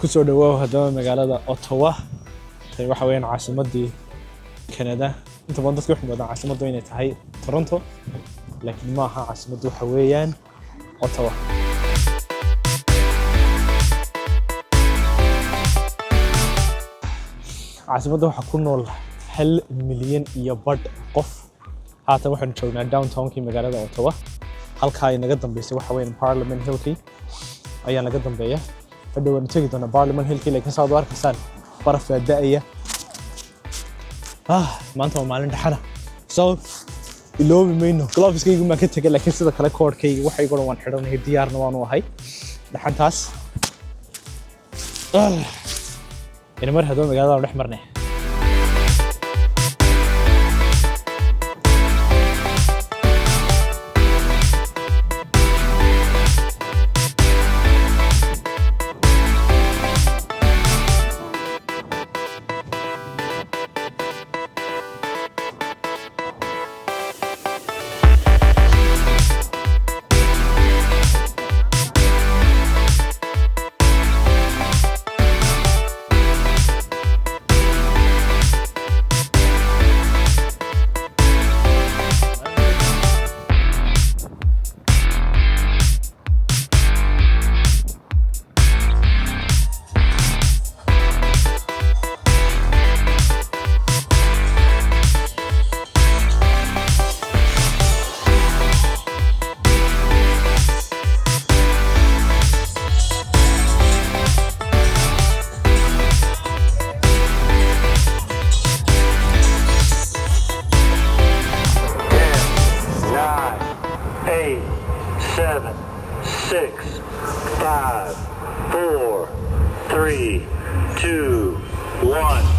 kusoo dhawow haddaba magaalada Ottawa tay waxa weeyaan caasimadii Canada inta badan dadku waxay wadaan caasimaddu inay tahay Toronto laakiin ma aha caasimaddu waxa weeyaan Ottawa caasimadda waxa ku nool 1 milyan iyo badh qof haatan waxaan joognaa downtown-kii magaalada Ottawa halka ay naga dambeysay waxa weeyaan Parliament Hill-kii ayaa naga dambeeya fadhawaan tagi doona Parliament Hill-kii laakiin saad u arkaysaan baraf da'aya maanta waa maalin dhaxana so iloobi mayno gloves-kaygu ma ka tagay laakiin sida kale koodhkayga waxay go'an waan xidhanahay diyaarna waan u ahay dhaxantaas ina mar haddaba magaalada dhex marnay Seven, 6, 5, 4, 3, 2, 1.